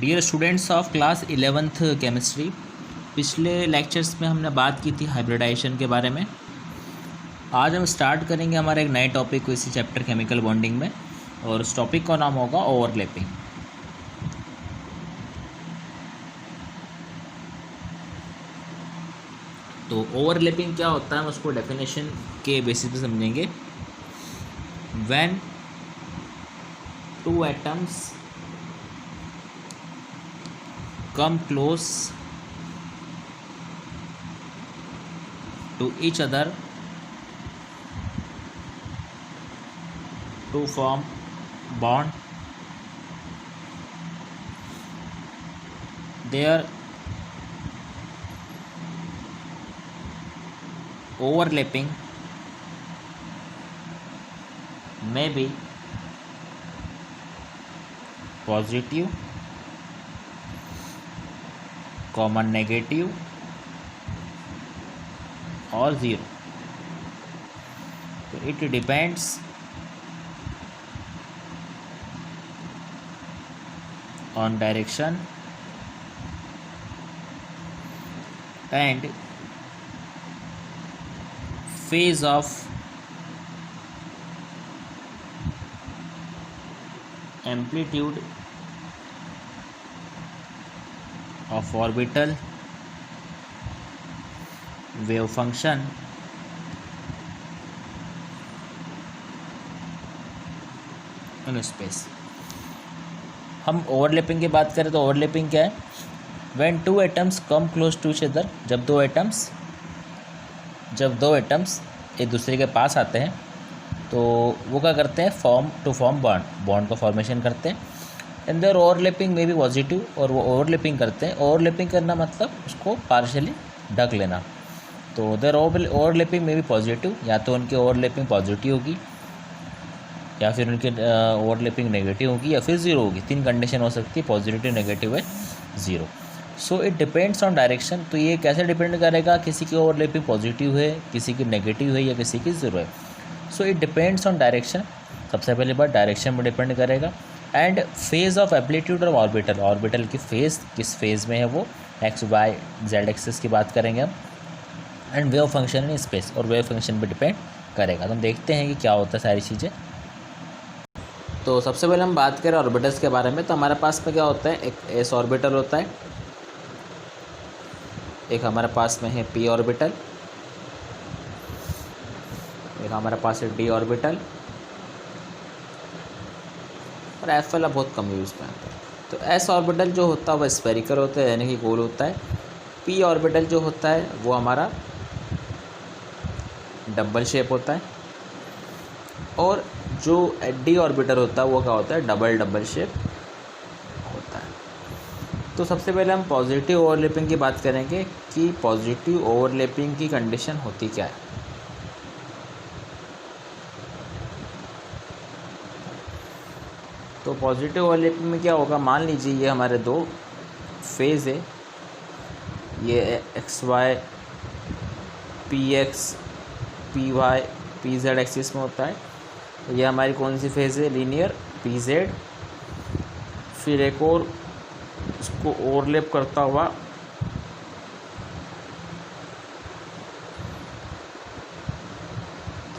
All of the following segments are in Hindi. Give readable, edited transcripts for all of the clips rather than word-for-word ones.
Dear students of class 11th chemistry, पिछले लेक्चर्स में हमने बात की थी हाइब्रिडाइजेशन के बारे में। आज हम स्टार्ट करेंगे हमारे एक नए टॉपिक को इसी चैप्टर केमिकल बॉन्डिंग में, और उस टॉपिक का नाम होगा ओवरलैपिंग। तो ओवरलैपिंग क्या होता है हम उसको डेफिनेशन के बेसिस पे समझेंगे। When two atoms come close to each other to form bond, their overlapping may be positive, common negative और ज़ीरो। तो it depends on direction and phase of amplitude of orbital, wave function in space। हम ओवरलैपिंग की बात करें तो ओवरलैपिंग क्या है? When two atoms come close to each other, जब दो एटम्स एक दूसरे के पास आते हैं तो वो क्या करते हैं? फॉर्म बॉन्ड का फॉर्मेशन करते हैं। एंड देयर ओवरलैपिंग में भी पॉजिटिव, और वो ओवरलैपिंग करते हैं। ओवरलैपिंग करना मतलब उसको पार्शियली ढक लेना। तो देयर ओवरलैपिंग में भी पॉजिटिव, या तो उनकी ओवरलैपिंग पॉजिटिव होगी, या फिर उनकी ओवरलैपिंग नेगेटिव होगी, या फिर ज़ीरो होगी। तीन कंडीशन हो सकती है, पॉजिटिव, नेगेटिव है, zero. So it depends on direction. तो ये कैसे डिपेंड करेगा? किसी की ओवरलैपिंग पॉजिटिव है, किसी की नेगेटिव है, या किसी की ज़ीरो है। So it depends on direction. सबसे पहली बात डायरेक्शन में डिपेंड करेगा। And phase of amplitude of orbital की फेज किस फेज में है, वो एक्स वाई जेड एक्सिस की बात करेंगे हम। And wave function in space, और वेव फंक्शन पे डिपेंड करेगा। तो हम देखते हैं कि क्या होता है सारी चीज़ें। तो सबसे पहले हम बात करें ऑर्बिटल्स के बारे में। तो हमारे पास में क्या होता है? एक एस ऑर्बिटल होता है, एक हमारे पास में है पी ऑर्बिटल, एक हमारे पास है डी ऑर्बिटल, और एफ वाला बहुत कम यूज़ में आता है। तो एस ऑर्बिटल जो होता है वो स्फेरिकल होता है, यानी कि गोल होता है। पी ऑर्बिटल जो होता है वो हमारा डबल शेप होता है, और जो डी ऑर्बिटल होता है वो क्या होता है? डबल शेप होता है। तो सबसे पहले हम पॉजिटिव ओवरलैपिंग की बात करेंगे कि पॉजिटिव ओवरलैपिंग की कंडीशन होती क्या है। तो पॉजिटिव ओवरलैपिंग में क्या होगा? मान लीजिए ये हमारे दो फेज़ है, ये X Y P X P Y P Z axis में होता है। ये हमारी कौन सी फेज़ है? Linear P Z. फिर एक और उसको ओवरलैप करता हुआ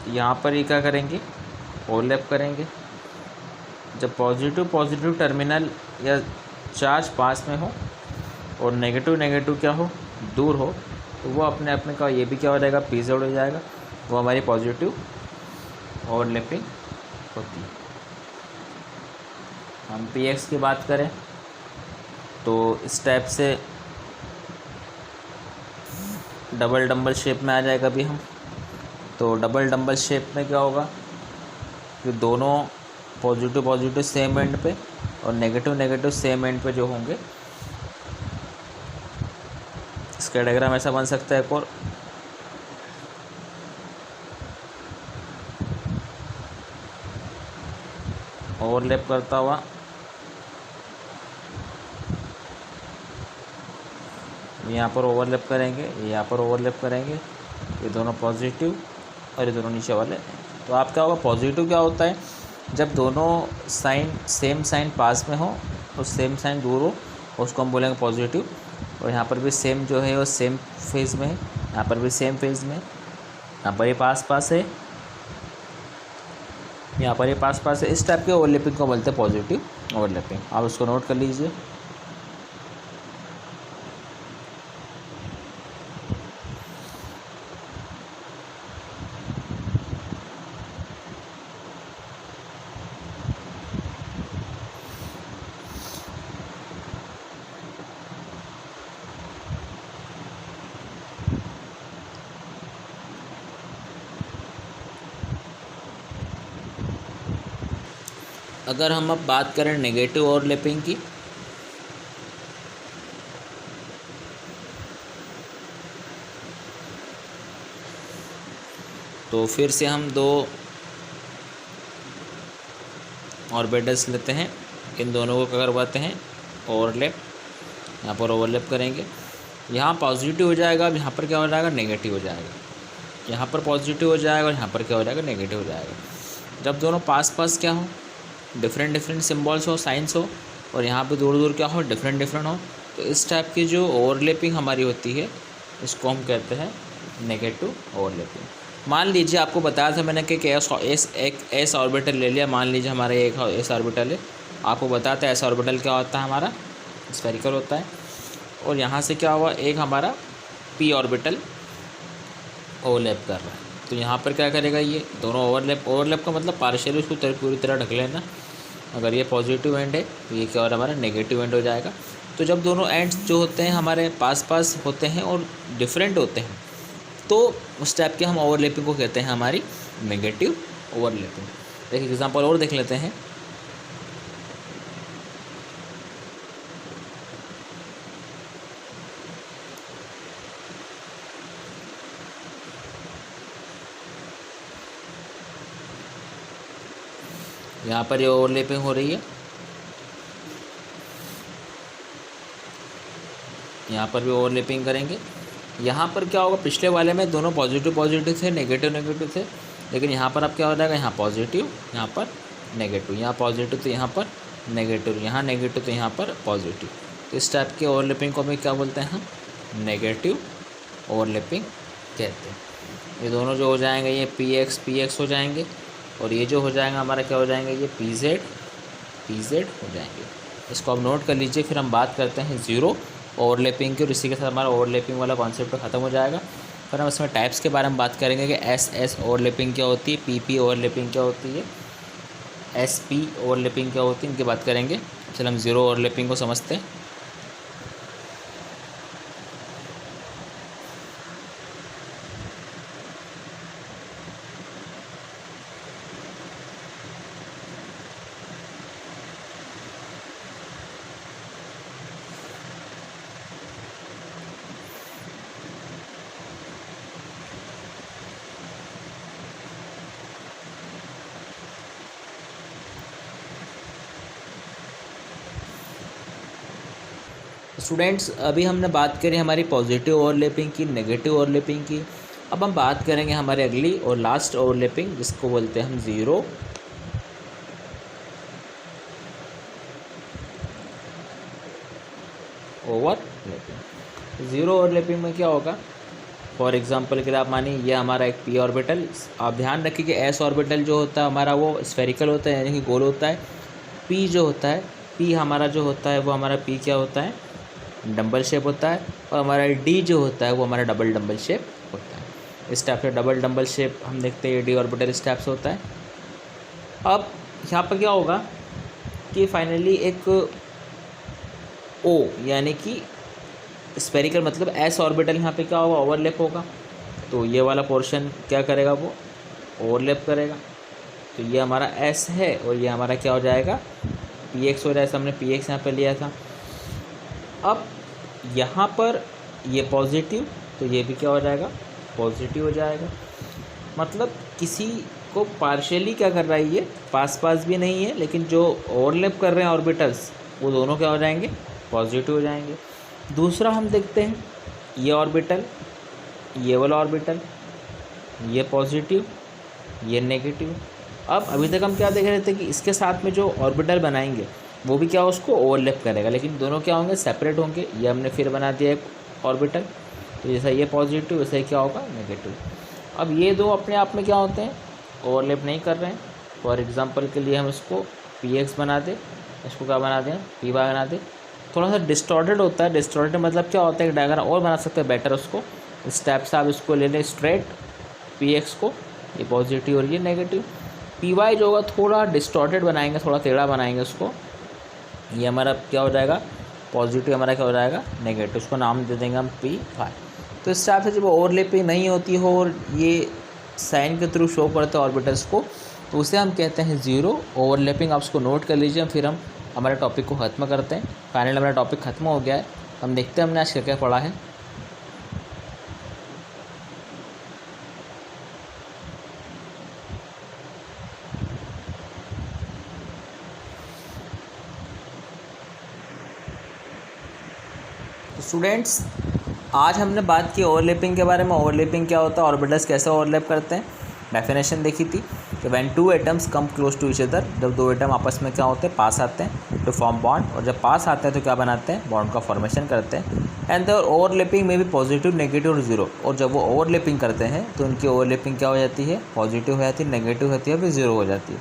यहाँ पर ही क्या करेंगे? ओवरलैप करेंगे। जब पॉजिटिव टर्मिनल या चार्ज पास में हो और नेगेटिव क्या हो? दूर हो, तो वो अपने आप में का ये भी क्या हो जाएगा? पी जेड हो जाएगा। वो हमारी पॉजिटिव ओवरलैपिंग होती है। हम पी एक्स की बात करें तो इस टाइप से डबल शेप में आ जाएगा अभी हम। तो डबल शेप में क्या होगा कि दोनों पॉजिटिव सेम एंड पे और नेगेटिव सेम एंड पे जो होंगे, इसका डायग्राम ऐसा बन सकता है। एक और ओवरलैप करता हुआ यहाँ पर ओवरलैप करेंगे, यहाँ पर ओवरलैप करेंगे, ये दोनों पॉजिटिव और ये दोनों नीचे वाले। तो आप क्या होगा? पॉजिटिव क्या होता है? जब दोनों साइन सेम साइन पास में हो और सेम साइन दूर हो, उसको हम बोलेंगे पॉजिटिव। और यहाँ पर भी सेम जो है वो सेम फेज़ में है, यहाँ पर भी सेम फेज़ में, यहाँ पर ये पास पास है, यहाँ पर ये पास पास है। इस टाइप के ओवरलैपिंग को बोलते हैं पॉजिटिव ओवरलैपिंग। आप उसको नोट कर लीजिए। अगर हम अब बात करें नेगेटिव ओवरलैपिंग की, तो फिर से हम दो ऑर्बिटल्स लेते हैं, इन दोनों को क्या करवाते हैं ओवरलैप, यहाँ पर ओवरलैप करेंगे, यहाँ पॉजिटिव हो जाएगा, अब यहाँ पर क्या हो जाएगा नेगेटिव हो जाएगा, यहाँ पर पॉजिटिव हो जाएगा और यहाँ पर क्या हो जाएगा नेगेटिव हो जाएगा। जब दोनों पास पास क्या हो, डिफरेंट डिफरेंट सिम्बॉल्स हो, साइंस हो, और यहाँ पे दूर दूर क्या हो, डिफरेंट डिफरेंट हो, तो इस टाइप की जो ओवरलैपिंग हमारी होती है इसको हम कहते हैं नेगेटिव ओवरलैपिंग। मान लीजिए आपको बताया था मैंने कि एक एस ऑर्बिटल ले लिया, मान लीजिए हमारा एक एस ऑर्बिटल है, आपको बताता है एस ऑर्बिटल क्या होता है, हमारा स्फेरिकल होता है, और यहाँ से क्या हुआ एक हमारा पी ऑर्बिटल ओवरलैप कर रहा है, तो यहाँ पर क्या करेगा ये दोनों ओवरलैप का मतलब पार्शियली उसको पूरी तरह ढक लेना। अगर ये पॉजिटिव एंड है तो ये क्या हो रहा है हमारा नेगेटिव एंड हो जाएगा। तो जब दोनों एंड्स जो होते हैं हमारे पास पास होते हैं और डिफरेंट होते हैं तो उस टाइप के हम ओवरलैपिंग को कहते हैं हमारी नेगेटिव ओवरलैपिंग। एक एग्जांपल और देख लेते हैं। यहाँ पर ये ओवरलैपिंग हो रही है, यहाँ पर भी ओवरलैपिंग करेंगे। यहाँ पर क्या होगा, पिछले वाले में दोनों पॉजिटिव पॉजिटिव थे, नेगेटिव नेगेटिव थे, लेकिन यहाँ पर अब क्या हो जाएगा, यहाँ पॉजिटिव यहाँ पर नेगेटिव, यहाँ पॉजिटिव तो यहाँ पर नेगेटिव, यहाँ नेगेटिव तो यहाँ पर पॉजिटिव। तो इस टाइप के ओवरलैपिंग को हमें क्या बोलते हैं, हम नेगेटिव ओवरलैपिंग कहते हैं। ये दोनों जो हो जाएंगे ये पी एक्स हो जाएंगे, और ये जो हो जाएगा हमारा क्या हो जाएंगे, ये पी जेड हो जाएंगे। इसको आप नोट कर लीजिए। फिर हम बात करते हैं ज़ीरो ओवरलैपिंग की, और इसी के साथ हमारा ओवरलैपिंग वाला कॉन्सेप्ट ख़त्म हो जाएगा। फिर हम इसमें टाइप्स के बारे में बात करेंगे कि एस ओवरलैपिंग क्या होती है, पी ओवरलैपिंग क्या होती है, SP ओवरलैपिंग क्या होती है, इनकी बात करेंगे। चलो हम ज़ीरो ओवरलैपिंग को समझते हैं। स्टूडेंट्स अभी हमने बात करी हमारी पॉजिटिव ओवरलैपिंग की, नेगेटिव ओवरलैपिंग की। अब हम बात करेंगे हमारे अगली और लास्ट ओवरलैपिंग, जिसको बोलते हैं हम ज़ीरो ओवरलैपिंग। ज़ीरो ओवरलैपिंग में क्या होगा, फॉर एग्जांपल के लिए आप मानिए ये हमारा एक पी ऑर्बिटल, आप ध्यान रखिए कि एस ऑर्बिटल जो होता है हमारा वो स्फेरिकल होता है, यानी कि गोल होता है। पी जो होता है, पी हमारा जो होता है वो हमारा पी क्या होता है, डबल शेप होता है, और हमारा डी जो होता है वो हमारा डबल शेप होता है। इस टाइप से डबल शेप हम देखते हैं, डी ऑर्बिटल इस टाइप से होता है। अब यहाँ पर क्या होगा कि फाइनली एक ओ यानी कि स्फेरिकल मतलब एस ऑर्बिटल यहाँ पे क्या होगा, ओवरलैप होगा। तो ये वाला पोर्शन क्या करेगा, वो ओवरलैप करेगा। तो ये हमारा एस है और ये हमारा क्या हो जाएगा, पी एक्स हो जाएगा। हमने पी एक्स यहाँ पर लिया था। अब यहाँ पर ये पॉजिटिव, तो ये भी क्या हो जाएगा, पॉजिटिव हो जाएगा। मतलब किसी को पार्शियली क्या कर रहा है, ये पास पास भी नहीं है, लेकिन जो ओवरलैप कर रहे हैं ऑर्बिटल्स वो दोनों क्या हो जाएंगे, पॉजिटिव हो जाएंगे। दूसरा हम देखते हैं ये ऑर्बिटल, ये वाला ऑर्बिटल, ये पॉजिटिव, ये नेगेटिव। अब अभी तक हम क्या देख रहे थे कि इसके साथ में जो ऑर्बिटल बनाएंगे वो भी क्या उसको ओवरलैप करेगा, लेकिन दोनों क्या होंगे, सेपरेट होंगे। ये हमने फिर बना दिया एक ऑर्बिटल, तो जैसा ये पॉजिटिव वैसे ही क्या होगा, नेगेटिव। अब ये दो अपने आप में क्या होते हैं, ओवरलैप नहीं कर रहे हैं। फॉर एग्जांपल के लिए हम इसको px बना दें, इसको क्या बना दें, py बना दें। थोड़ा सा डिस्टॉर्टेड होता है, डिस्टॉर्टेड मतलब क्या होता है, एक डायग्राम और बना सकते हैं बेटर उसको। स्टेप से आप इसको ले लें स्ट्रेट, px को, ये पॉजिटिव और ये नेगेटिव। py जो होगा थोड़ा डिस्टॉर्टेड बनाएंगे, थोड़ा टेढ़ा बनाएंगे उसको। ये हमारा क्या हो जाएगा, पॉजिटिव हमारा क्या हो जाएगा, नेगेटिव। उसको नाम दे देंगे हम py। तो इस टाइप से जब ओवरलैपिंग नहीं होती हो और ये साइन के थ्रू शो करते हैं ऑर्बिटल्स को, तो उसे हम कहते हैं ज़ीरो ओवरलैपिंग। आप उसको नोट कर लीजिए, फिर हम हमारे टॉपिक को ख़त्म करते हैं। फाइनल हमारा टॉपिक ख़त्म हो गया है। हम देखते हैं हमने आज क्या क्या पढ़ा है। स्टूडेंट्स, आज हमने बात की ओवरलैपिंग के बारे में। ओवरलैपिंग क्या होता है, ऑर्बिटल्स कैसे ओवरलैप करते हैं, डेफिनेशन देखी थी कि when two atoms come close to each other, जब दो एटम आपस में क्या होते हैं, पास आते हैं टू फॉर्म बॉन्ड, और जब पास आते हैं तो क्या बनाते हैं, बॉन्ड का फॉर्मेशन करते हैं। एंड द ओवरलैपिंग में भी पॉजिटिव, नेगेटिव और जीरो। और जब वो ओवरलैपिंग करते हैं तो उनकी ओवरलैपिंग क्या हो जाती है, पॉजिटिव हो जाती है, नेगेटिव होती है, फिर जीरो हो जाती है।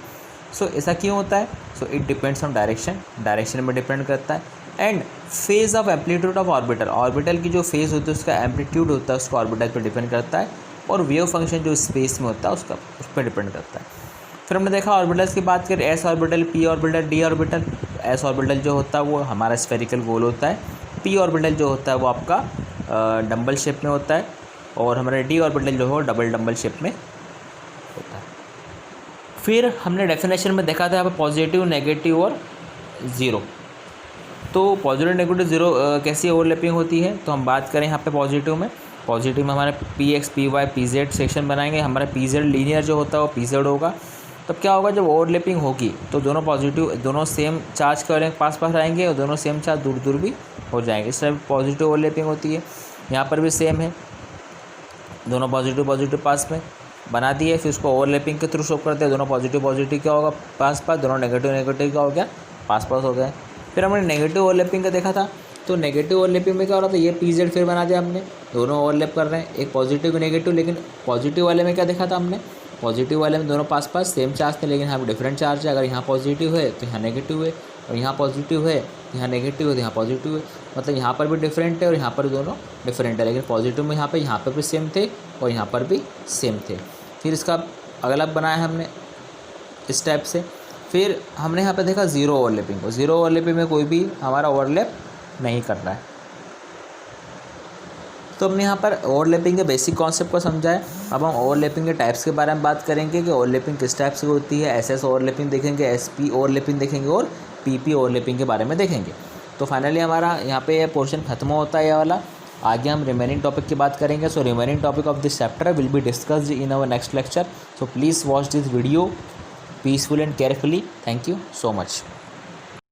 सो ऐसा क्यों होता है, so it depends on direction, direction में डिपेंड करता है। And phase of amplitude of orbital, orbital की जो फेज़ होती है उसका एम्पलीट्यूड होता है, उसको ऑर्बिटल पर डिपेंड करता है। और वेव फंक्शन जो स्पेस में होता है उसका उस पर डिपेंड करता है। फिर हमने देखा ऑर्बिटल्स की बात करें, S orbital, P orbital, D orbital. S orbital जो होता है वो हमारा स्फेरिकल गोल होता है। पी ऑर्बिटल जो होता है वो आपका डंबल शेप में होता है। और हमारा डी ऑर्बिटल जो हो डबल डंबल शेप में होता है। फिर हमने डेफिनेशन में देखा था यहाँ पर पॉजिटिव, नेगेटिव और ज़ीरो। तो पॉजिटिव, नेगेटिव, ज़ीरो कैसी ओवरलैपिंग होती है, तो हम बात करें यहाँ पे पॉजिटिव में। पॉजिटिव में हमारे px, py, pz सेक्शन बनाएंगे। हमारा pz लीनियर जो होता है वो pz होगा। तब क्या होगा, जब ओवरलैपिंग होगी तो दोनों पॉजिटिव, दोनों सेम चार्ज के पास पास रहेंगे और दोनों सेम चार्ज दूर दूर भी हो जाएंगे। इस तरह पॉजिटिव ओवरलैपिंग होती है। यहाँ पर भी सेम है, दोनों पॉजिटिव पॉजिटिव पास में बना दिए, फिर उसको ओवरलैपिंग के थ्रू शो करते हैं। दोनों पॉजिटिव पॉजिटिव क्या होगा, पास पास, दोनों नेगेटिव नेगेटिव क्या हो गया, पास पास हो गए। फिर हमने नेगेटिव ओवरलैपिंग का देखा था। तो नेगेटिव ओवरलैपिंग में क्या हो रहा था, ये pz फिर बना दिया हमने, दोनों ओवरलैप कर रहे हैं, एक पॉजिटिव नेगेटिव। लेकिन पॉजिटिव वाले में क्या देखा था हमने, पॉजिटिव वाले में दोनों पास पास सेम चार्ज थे, लेकिन यहाँ पर डिफरेंट चार्ज है। अगर यहाँ पॉजिटिव है तो यहाँ नेगेटिव है, और यहाँ पॉजिटिव है तो यहाँ नेगेटिव है, तो यहाँ पॉजिटिव है। मतलब यहाँ पर भी डिफरेंट है और यहाँ पर दोनों डिफरेंट है। लेकिन पॉजिटिव में यहाँ पर भी सेम थे और यहाँ पर भी सेम थे। फिर इसका अगला बनाया हमने इस टाइप से। फिर हमने यहाँ पे देखा ज़ीरो ओवरलैपिंग को। ज़ीरो ओवरलैपिंग में कोई भी हमारा ओवरलैप नहीं कर रहा है। तो हमने यहाँ पर ओवरलैपिंग के बेसिक कॉन्सेप्ट को समझा है। अब हम ओवरलैपिंग के टाइप्स के बारे में बात करेंगे कि ओवरलैपिंग किस टाइप से होती है। एसएस ओवरलैपिंग देखेंगे, एसपी ओवरलैपिंग देखेंगे और पीपी ओवरलैपिंग के बारे में देखेंगे। तो फाइनली हमारा यहाँ पे ये पोर्शन खत्म होता है, ये वाला। आगे हम रिमेनिंग टॉपिक की बात करेंगे। So remaining topic of this chapter will be discussed in our next lecture. So please watch this video peacefully and carefully. Thank you so much.